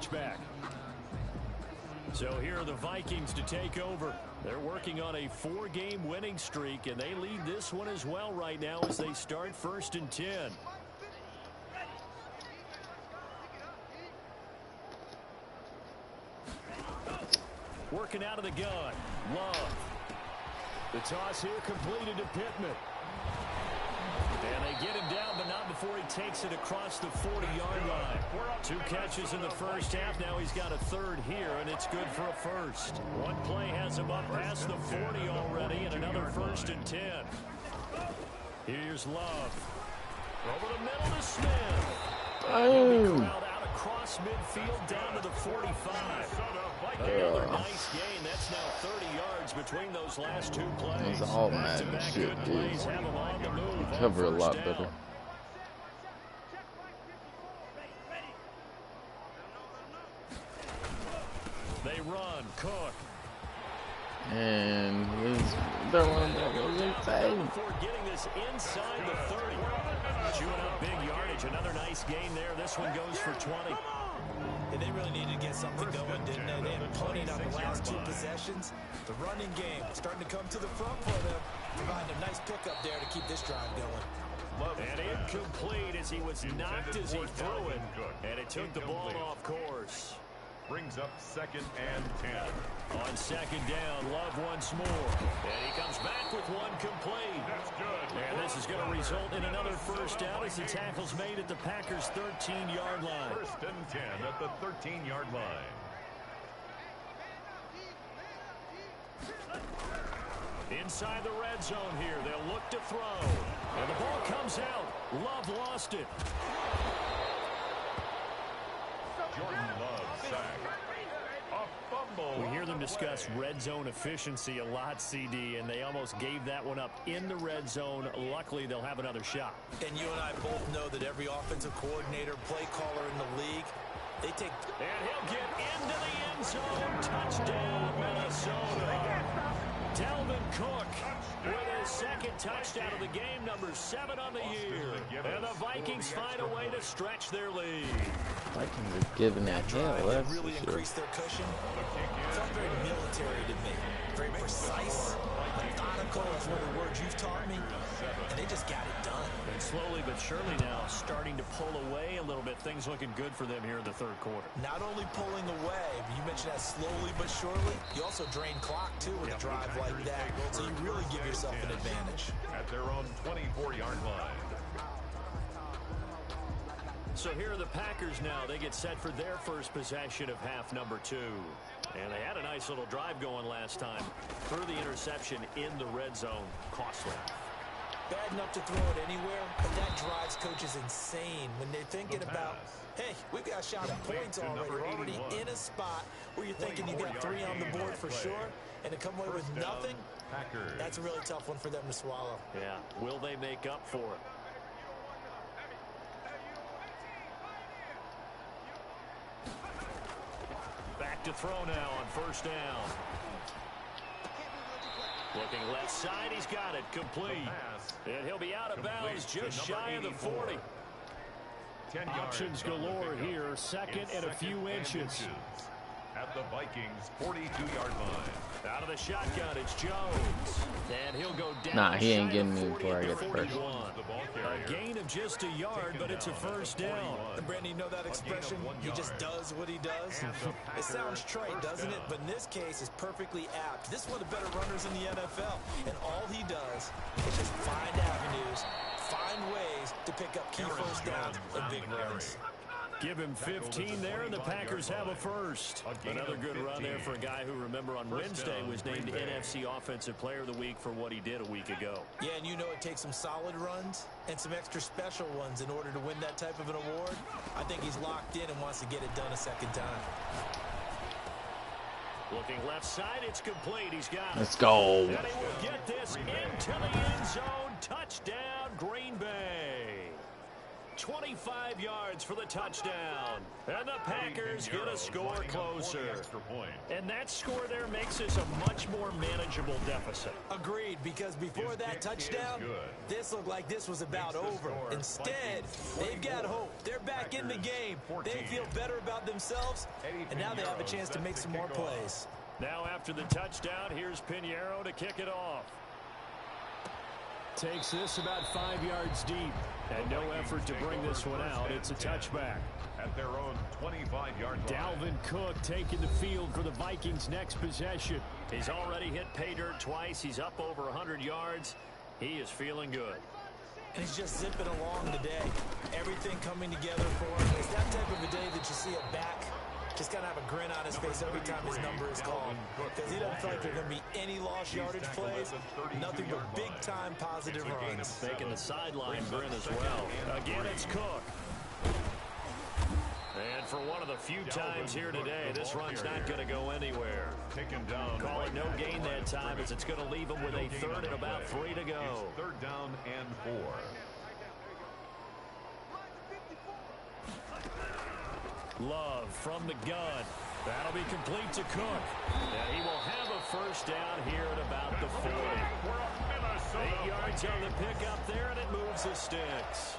touchback. So here are the Vikings to take over. They're working on a 4-game winning streak, and they lead this one as well right now as they start 1st and 10. Working out of the gun. Love. The toss here completed to Pittman. And they get him down, but not before he takes it across the 40-yard line. 2 catches in the first half. Now he's got a 3rd here, and it's good for a 1st. One play has him up past the 40 already, and another 1st and 10. Here's Love. Over the middle to Smith. Oh. Out across midfield down to the 45. Another nice gain. That's now 30 yards between those last 2 plays. That's all Madden shit, dude. Cover a lot better. They run. Cook. And they're one before getting this inside the 30. Chewing up big yardage. Another nice gain there. This one goes for 20. And they really needed to get something going, didn't they? They had punted on the last 2 possessions. The running game starting to come to the front for them. Providing a nice pickup there to keep this drive going. And incomplete as he was knocked as he threw it. And it took the ball off course. Brings up 2nd and 10. On 2nd down, Love once more. And he comes back with one complete. That's good. And this is going to result in another 1st down as the tackle's made at the Packers' 13-yard line. 1st and 10 at the 13-yard line. Inside the red zone here, they'll look to throw. And the ball comes out. Love lost it. Jordan Love sack. A fumble. We hear them discuss red zone efficiency a lot, CD, and they almost gave that one up in the red zone. Luckily, they'll have another shot. And you and I both know that every offensive coordinator, play caller in the league, they take... And he'll get into the end zone. Touchdown, Minnesota. Dalvin Cook with his 2nd touchdown of the game, number 7 on the year. And the Vikings find a way to stretch their lead. Vikings are giving that hell. That's really increased their cushion. It felt very military to me. Very precise, methodical is one of the words you've taught me. And they just got it done. And slowly but surely now starting to pull away a little bit. Things looking good for them here in the 3rd quarter. Not only pulling away, but you mentioned that slowly but surely. You also drain clock, too, with a drive like that. So you really give yourself an advantage. At their own 24-yard line. So here are the Packers now. They get set for their first possession of half number 2. And they had a nice little drive going last time. Through the interception in the red zone. Costly. Bad enough to throw it anywhere, but that drives coaches insane when they're thinking about, hey, we've got a shot at points already. We're already in a spot where you're thinking you got 3 on the board for sure, and to come away with nothing, that's a really tough one for them to swallow. Yeah, will they make up for it? Back to throw now on 1st down. Looking left side, he's got it complete. And he'll be out of bounds just shy of the 40. Options galore here, 2nd and a few inches. At the Vikings' 42-yard line. Out of the shotgun, it's Jones. And he'll go down. Nah, he ain't getting me before I get first. A gain of just a yard, but it's a 1st down. And Brandon, you know that expression? He just does what he does. It sounds trite, doesn't it? But in this case, it's perfectly apt. This is one of the better runners in the NFL. And all he does is just find avenues, find ways to pick up key 1st downs and big runs. Give him 15 there, and the Packers have a 1st. Another good run there for a guy who, remember, on Wednesday was named NFC Offensive Player of the Week for what he did a week ago. Yeah, and you know it takes some solid runs and some extra special ones in order to win that type of an award. I think he's locked in and wants to get it done a 2nd time. Looking left side, it's complete. He's got it. Let's go. And he will get this into the end zone. Touchdown, Green Bay. 25 yards for the touchdown. And the Packers get a score closer. And that score there makes this a much more manageable deficit. Agreed, because before that touchdown, this looked like this was about over. Instead, they've got hope. They're back in the game. They feel better about themselves, and now they have a chance to make some more plays. Now after the touchdown, here's Pinheiro to kick it off. Takes this about 5 yards deep. And no effort to bring this one out. It's a touchback. At their own 25-yard line. Dalvin Cook taking the field for the Vikings' next possession. He's already hit pay dirt twice. He's up over 100 yards. He is feeling good. And he's just zipping along today. Everything coming together for him. It's that type of a day that you see a back just kind of have a grin on his face every time his number is called. Because he doesn't feel like there are going to be any lost yardage plays. Nothing but big-time positive runs. Making the sideline grin as well. Again, it's Cook. And for one of the few times here today, this run's not going to go anywhere. Call it no gain that time, as it's going to leave him with a third and about 3 to go. Third down and 4. Love from the gun. That'll be complete to Cook. And he will have a first down here at about the 40. 8 yards on the pickup there, and it moves the sticks.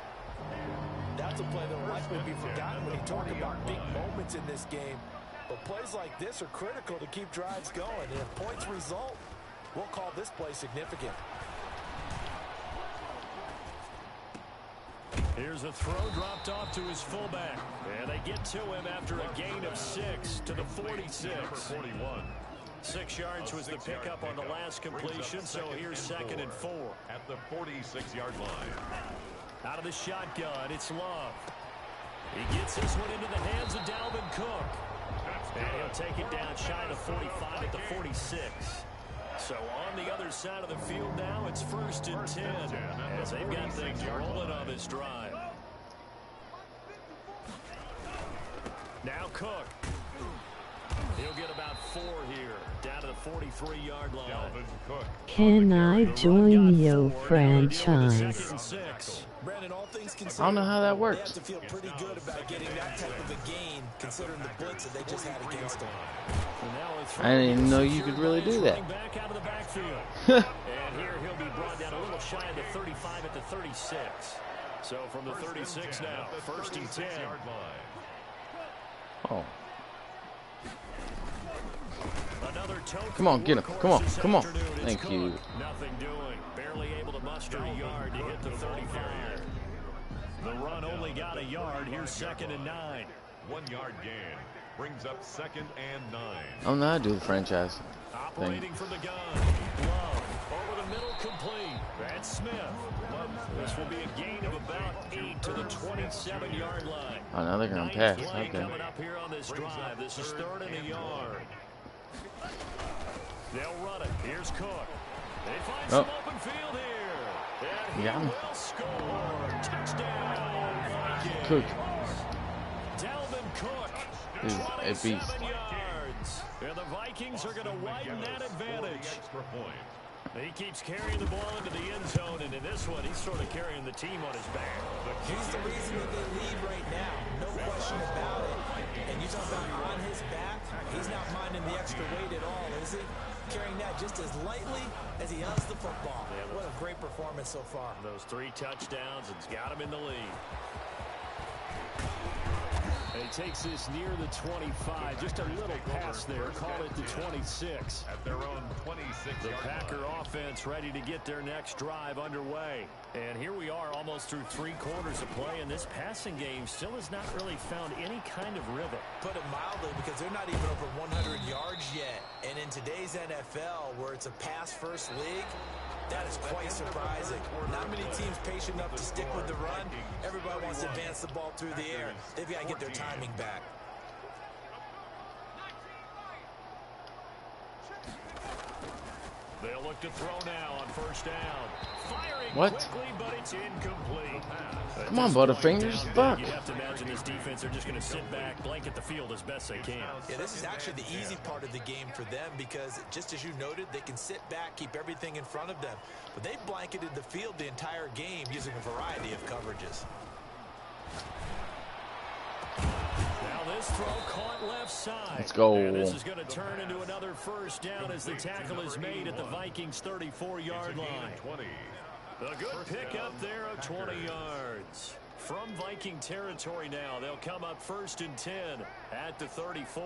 That's a play that will likely be forgotten when you talk about big moments in this game. But plays like this are critical to keep drives going. And if points result, we'll call this play significant. Here's a throw dropped off to his fullback. And they get to him after a gain of 6 to the 46. 6 yards was the pickup on the last completion, so here's 2nd and 4. At the 46-yard line. Out of the shotgun, it's Love. He gets this one into the hands of Dalvin Cook. And he'll take it down shy of the 45 at the 46. So on the other side of the field now, it's 1st and 10 as they've got things rolling on this drive. Now Cook. He'll get about 4 here, down to the 43-yard line. Can I join your franchise? Brandon, all things considered, I don't know how that works. They have to feel pretty good about getting that type of a gain, considering the blitz that they just had against them. I didn't even know you could really do that. Back out of the backfield. And here he'll be brought down a little shy of the 35 at the 36. So from the 36 now, 1st and 10. Oh. Another come on, get him. Come on, come on. Thank you. Nothing doing. Barely able to muster a yard to hit the 35. The run only got a yard. Here's 2nd and 9. 1 yard gain. Brings up 2nd and 9. I don't know how to do the franchise Operating thing. from the gun. Love. Over the middle, complete. That's Smith. This will be a gain of about 8 to the 27-yard line. Oh, now they're going to pass. Okay. Coming up here on this drive. This is 3rd and a yard. They'll run it. Here's Cook. They find some open field here. And he will score. Touchdown, Vikings. Cook Dalvin Cook. is a beast. Yards. And the Vikings are going to widen that advantage. He keeps carrying the ball into the end zone, and in this one, he's sort of carrying the team on his back. He's the reason that they lead right now. No question about it. And you talk about on his back, he's not minding the extra weight at all, is he? Carrying that just as lightly as he has the football. Yeah, what a great performance so far. Those 3 touchdowns, it's got him in the lead. And he takes this near the 25. Just a little pass there. Call it the 26. At their own 26. The Packer offense ready to get their next drive underway. And here we are almost through 3 quarters of play, and this passing game still has not really found any kind of rhythm. Put it mildly, because they're not even over 100 yards yet. And in today's NFL, where it's a pass-first league, that is quite surprising. Not many teams patient enough to stick with the run. Everybody wants to advance the ball through the air. They've got to get their timing back. They'll look to throw now on 1st down. Firing quickly, but it's incomplete. Come on, Butterfingers. Fuck. You have to imagine this defense, they're just going to sit back, blanket the field as best they can. Yeah, this is actually the easy part of the game for them, because just as you noted, they can sit back, keep everything in front of them. But they've blanketed the field the entire game using a variety of coverages. Now this throw caught left side. Let's go. And this is going to turn into another first down as the tackle is made at the Vikings' 34-yard line. A good pick up there of 20 yards. From Viking territory now, they'll come up 1st and 10 at the 34.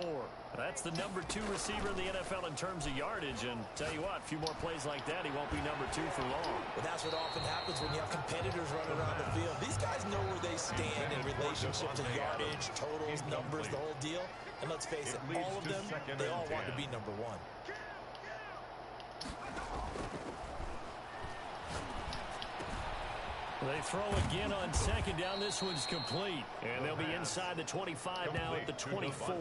That's the number 2 receiver in the NFL in terms of yardage. And tell you what, a few more plays like that, he won't be number 2 for long. But that's what often happens when you have competitors running around the field. These guys know where they stand in relationship to yardage, totals, numbers, the whole deal. And let's face it, all of them, they all want to be number 1. They throw again on 2nd down. This one's complete. And they'll be inside the 25 now at the 24.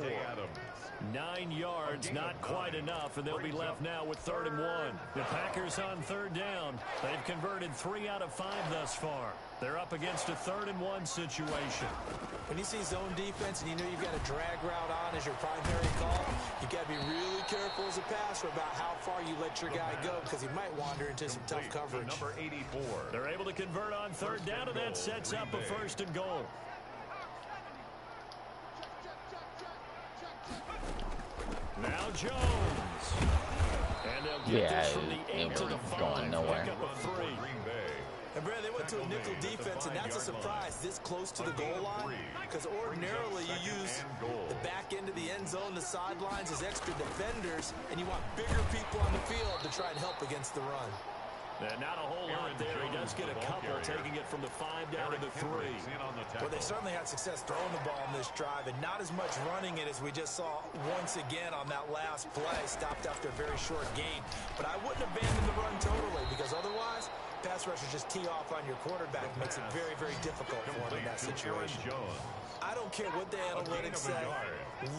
9 yards, not quite enough, and they'll be left now with 3rd and 1. The Packers on 3rd down. They've converted 3 out of 5 thus far. They're up against a 3rd and 1 situation. When you see zone defense and you know you've got a drag route on as your primary call, you've got to be really careful as a passer about how far you let your guy go because he might wander into some tough coverage. Number 84. They're able to convert on 3rd down, and that sets up a 1st and goal. Now Jones. And they'll get this from the 8 to the 5. Nowhere. Pick up a 3. And Brad, they went to a nickel defense, and that's a surprise this close to the goal line because ordinarily you use the back end of the end zone, the sidelines as extra defenders, and you want bigger people on the field to try and help against the run. And not a whole lot there. He does get a couple, taking it from the 5 down to the 3. Well, they certainly had success throwing the ball in this drive, and not as much running it as we just saw once again on that last play, stopped after a very short gain. But I wouldn't abandon the run totally because otherwise, pass rushers just tee off on your quarterback. Makes it very, very difficult for him in that situation. I don't care what the analytics say.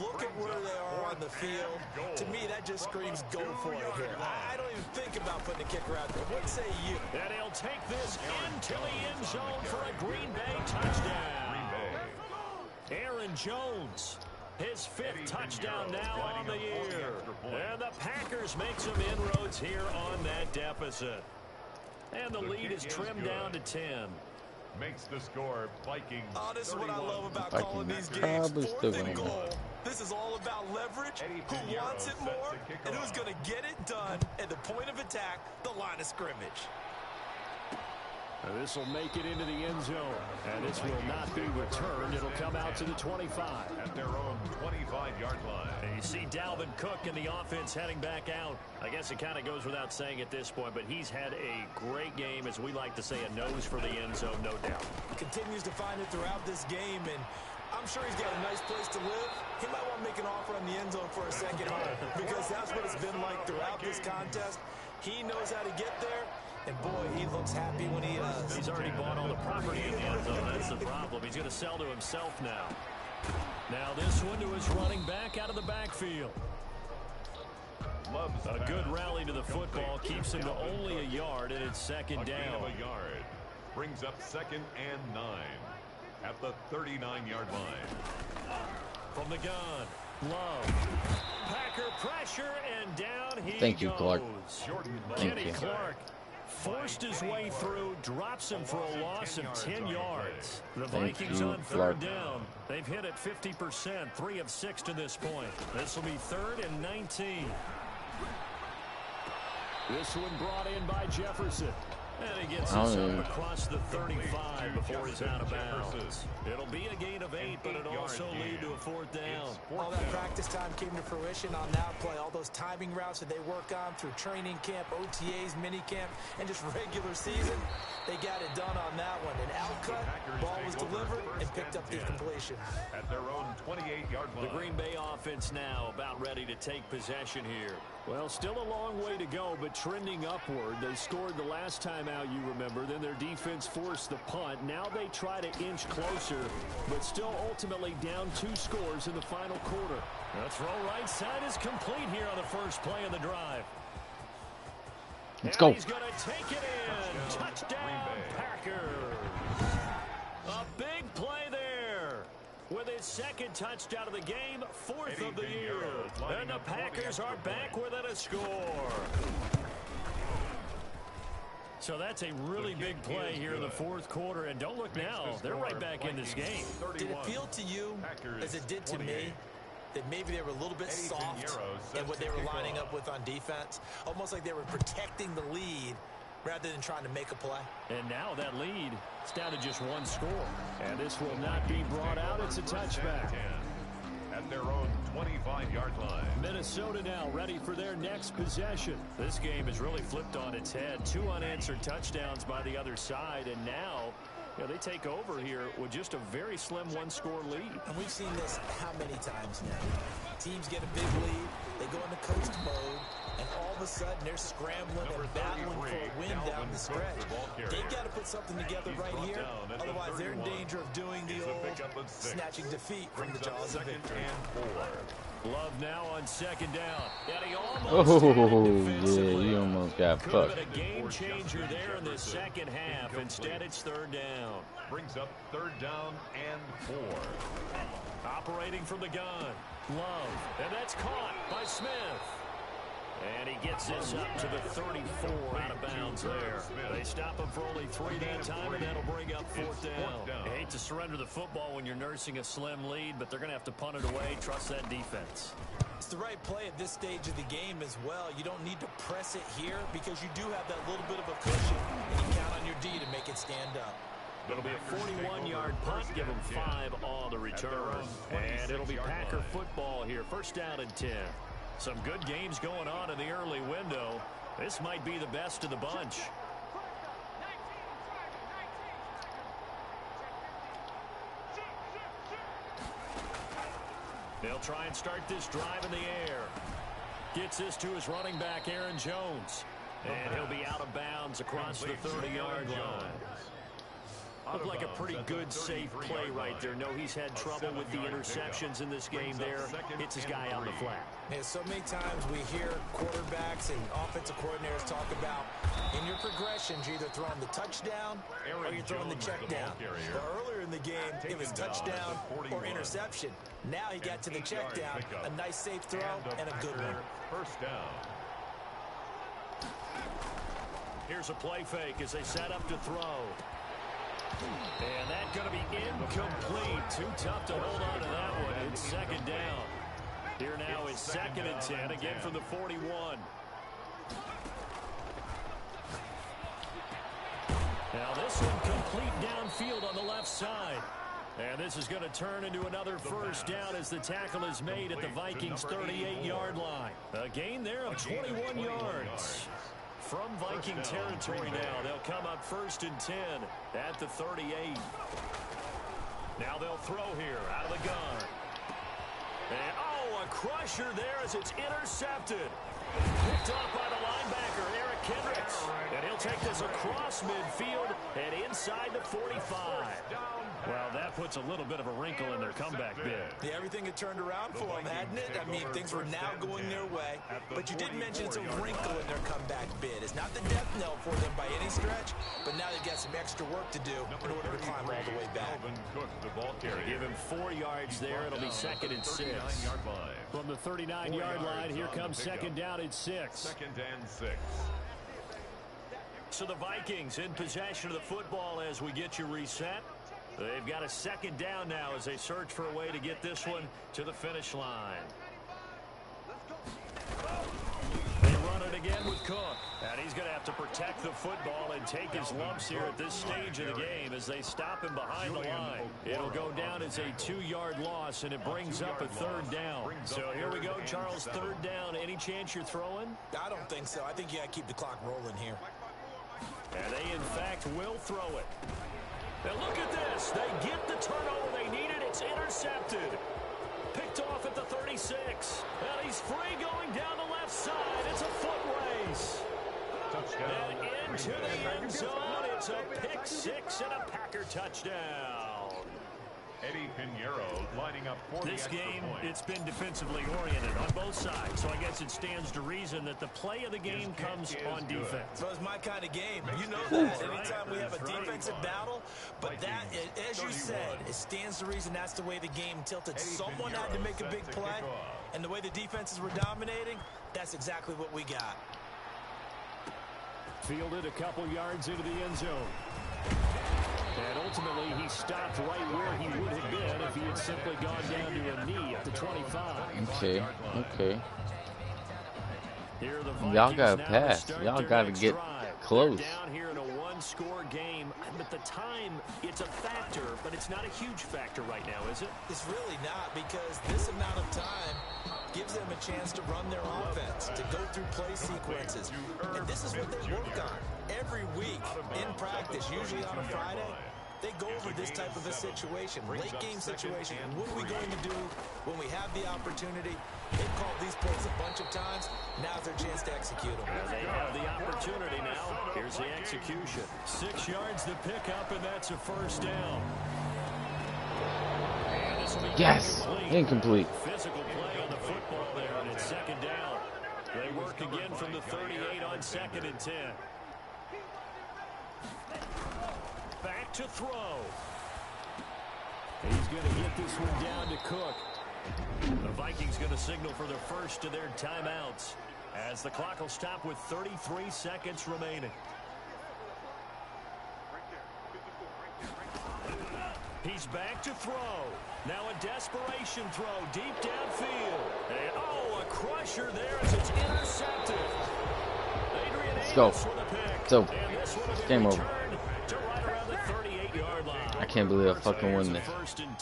Look at where they are on the field. To me, that just screams go for it here. I don't even think about putting a kicker out there. What say you? And he'll take this into the end zone for a Green Bay touchdown. Aaron Jones, his 5th touchdown now on the year. And the Packers make some inroads here on that deficit. And the lead is trimmed down to 10. Makes the score Vikings. Oh, this is what I love about calling these games. 4th and goal. This is all about leverage, who wants it more, and who's going to get it done at the point of attack, the line of scrimmage. And this will make it into the end zone. And this will not be returned. It'll come out to the 25. At their own 25-yard line. And you see Dalvin Cook and the offense heading back out. I guess it kind of goes without saying at this point, but he's had a great game, as we like to say, a nose for the end zone, no doubt. Continues to find it throughout this game, and I'm sure he's got a nice place to live. He might want to make an offer on the end zone for a second home because that's what it's been like throughout this contest. He knows how to get there. And, boy, he looks happy when he does. He's already bought all the property in the end zone. That's the problem. He's going to sell to himself now. Now this one to his running back out of the backfield. A good rally to the football. Keeps him to only a yard, and it's 2nd down. A yard. Brings up 2nd and 9 at the 39-yard line. From the gun, Love. Packer pressure, and down he Thank you, goes. Clark. Thank Kenny you. Clark forced his way through, drops him for a loss of 10 yards. The Vikings on 3rd down. They've hit it 50%, 3 of 6 to this point. This will be 3rd and 19. This one brought in by Jefferson. And he gets this up across the 35 before he's out of bounds. It'll be a gain of 8, but it'll also lead to a 4th down. All that practice time came to fruition on that play. All those timing routes that they work on through training camp, OTAs, mini camp, and just regular season, they got it done on that one. An out-cut, ball was delivered, and picked up the completion. At their own 28-yard line. The Green Bay offense now about ready to take possession here. Well, still a long way to go, but trending upward. They scored the last time out, you remember. Then their defense forced the punt. Now they try to inch closer, but still ultimately down 2 scores in the final quarter. The throw right side is complete here on the first play of the drive. Let's go. He's going to take it in. Touchdown, Packers. A big play there. With his 2nd touchdown of the game, 4th of the year. And the Packers are back within a score. So that's a really big play here in the fourth quarter. And don't look now, they're right back in this game. Did it feel to you, as it did to me, that maybe they were a little bit soft in what they were lining up with on defense? Almost like they were protecting the lead rather than trying to make a play. And now that lead is down to just one score. And this will not be brought out. It's a touchback. At their own 25-yard line. Minnesota now ready for their next possession. This game is really flipped on its head. 2 unanswered touchdowns by the other side. And now, they take over here with just a very slim one-score lead. And we've seen this how many times now? Teams get a big lead, they go into coast mode, and all of a sudden they're scrambling and battling for a win down the stretch. They've got to put something together right here, otherwise they're in danger of doing the old snatching defeat from the jaws of victory. Love now on second down. And he almost he almost got fucked. A game changer there in the second half. Instead, it's third down. Brings up third down and 4. Operating from the gun. Love. And that's caught by Smith. And he gets this up to the 34 out of bounds there. They stop him for only 3 that time, and that'll bring up fourth down. I hate to surrender the football when you're nursing a slim lead, but they're going to have to punt it away. Trust that defense. It's the right play at this stage of the game as well. You don't need to press it here because you do have that little bit of a cushion, and you count on your D to make it stand up. It'll be a 41-yard punt. Give them 5 on the return. And it'll be Packer football here. First down and 10. Some good games going on in the early window. This might be the best of the bunch. They'll try and start this drive in the air. Gets this to his running back, Aaron Jones. And he'll be out of bounds across the 30-yard line. Looked like a pretty good, safe play right there. No, he's had trouble with the interceptions in this game there. Hits his guy on the flat. Yeah, so many times we hear quarterbacks and offensive coordinators talk about in your progressions, you're either throwing the touchdown or you're throwing the check down. Well, earlier in the game, it was touchdown or interception. Now he got to the check down, a nice safe throw, and a good one. First down. Here's a play fake as they set up to throw. And that's going to be incomplete. Too tough to hold on to that one. It's second down. Here now is second and 10, again from the 41. Now this one complete downfield on the left side. And this is going to turn into another first down as the tackle is made at the Vikings' 38-yard line. A gain there of 21 yards. From Viking territory now, they'll come up first and 10 at the 38. Now they'll throw here out of the gun. And, a crusher there as it's intercepted. Picked off by the linebacker, Eric Kendricks. And he'll take this across midfield and inside the 45. Well, that puts a little bit of a wrinkle in their comeback bid. Yeah, everything had turned around for them, hadn't it? I mean, things were now going their way. But you did mention it's a wrinkle in their comeback bid. It's not the death knell for them by any stretch, but now they've got some extra work to do in order to climb all the way back. Give him 4 yards there. It'll be second and 6. From the 39-yard line, here comes second down and 6. Second and 6. So the Vikings in possession of the football as we get you reset. They've got a second down now as they search for a way to get this one to the finish line. They run it again with Cook. And he's going to have to protect the football and take his lumps here at this stage of the game as they stop him behind the line. It'll go down as a 2-yard loss, and it brings up a third down. So here we go, Charles, third down. Any chance you're throwing? I don't think so. I think you got to keep the clock rolling here. And they, in fact, will throw it. Now look at this. They get the turnover they needed. It's intercepted. Picked off at the 36. And he's free going down the left side. It's a foot race. Touchdown. And into the end zone. It's a pick 6 and a Packer touchdown. Eddie Pinheiro lining up for this game, it's been defensively oriented on both sides, so I guess it stands to reason that the play of the game comes on defense. So it's my kind of game. You know that. Anytime we have a defensive battle, but that, as you said, it stands to reason that's the way the game tilted. Someone had to make a big play, and the way the defenses were dominating, that's exactly what we got. Fielded a couple yards into the end zone. And ultimately, he stopped right where he would have been if he had simply gone down to a knee at the 25. Okay, okay. Y'all gotta pass. Y'all gotta get close. Down here in a one-score game, but the time, it's a factor, but it's not a huge factor right now, is it? It's really not, because this amount of time gives them a chance to run their offense, to go through play sequences. And this is what they work on every week in practice, usually on a Friday. They go over this type of a situation, late-game situation. What are we going to do when we have the opportunity? They've called these plays a bunch of times. Now's their chance to execute them. They have the opportunity now. Here's the execution. 6 yards to pick up, and that's a first down. Yes, incomplete. Physical play on the football there, and it's second down. They work again from the 38 on 2nd and 10. Back to throw. He's going to get this one down to Cook. The Vikings going to signal for the first of their timeouts as the clock will stop with 33 seconds remaining. He's back to throw. Now a desperation throw deep downfield. And, a crusher there as it's intercepted. Let's go. It's over. It's game over. I can't believe I fucking won this.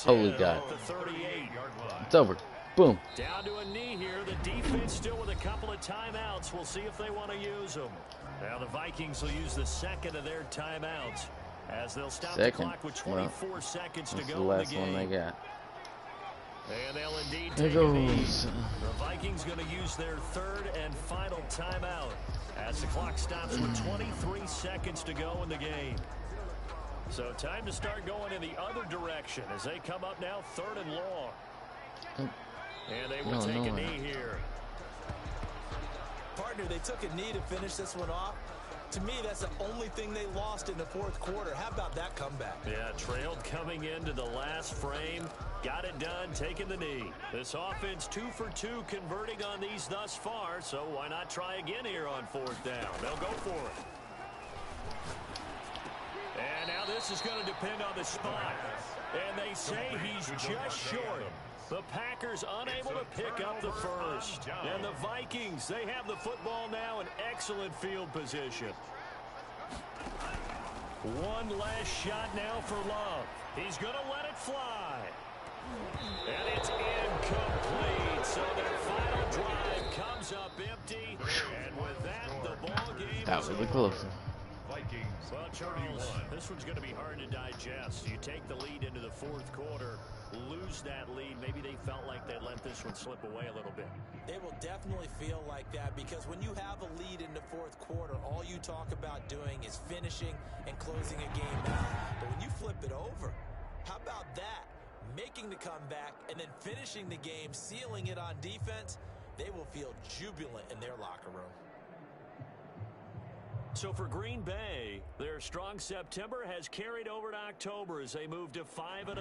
Holy God. It's over. Boom. Down to a knee here. The defense still with a couple of timeouts. We'll see if they want to use them. Now the Vikings will use the second of their timeouts as they'll stop the clock with 24 seconds to go in the game. That's the last one they got. And they'll indeed take a knee. The Vikings going to use their third and final timeout as the clock stops with 23 seconds to go in the game. So time to start going in the other direction as they come up now 3rd and long. And they will take a knee here. Partner, they took a knee to finish this one off. To me, that's the only thing they lost in the 4th quarter. How about that comeback? Yeah, trailed coming into the last frame. Got it done, taking the knee. This offense 2 for 2 converting on these thus far, so why not try again here on 4th down? They'll go for it. And now this is going to depend on the spot. And they say he's just short. The Packers unable to pick up the first. And the Vikings, they have the football now in excellent field position. One last shot now for Love. He's going to let it fly. And it's incomplete. So their final drive comes up empty. And with that, the ball game that was close. Well, Charles, this one's going to be hard to digest. You take the lead into the 4th quarter, lose that lead. Maybe they felt like they let this one slip away a little bit. It will definitely feel like that, because when you have a lead in the 4th quarter, all you talk about doing is finishing and closing a game out. But when you flip it over, how about that? Making the comeback and then finishing the game, sealing it on defense, they will feel jubilant in their locker room. So for Green Bay, their strong September has carried over to October as they move to 5-0. And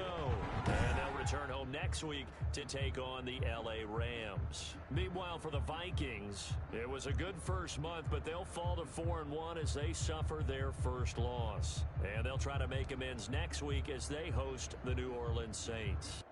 they'll return home next week to take on the LA Rams. Meanwhile, for the Vikings, it was a good first month, but they'll fall to 4-1 as they suffer their first loss. And they'll try to make amends next week as they host the New Orleans Saints.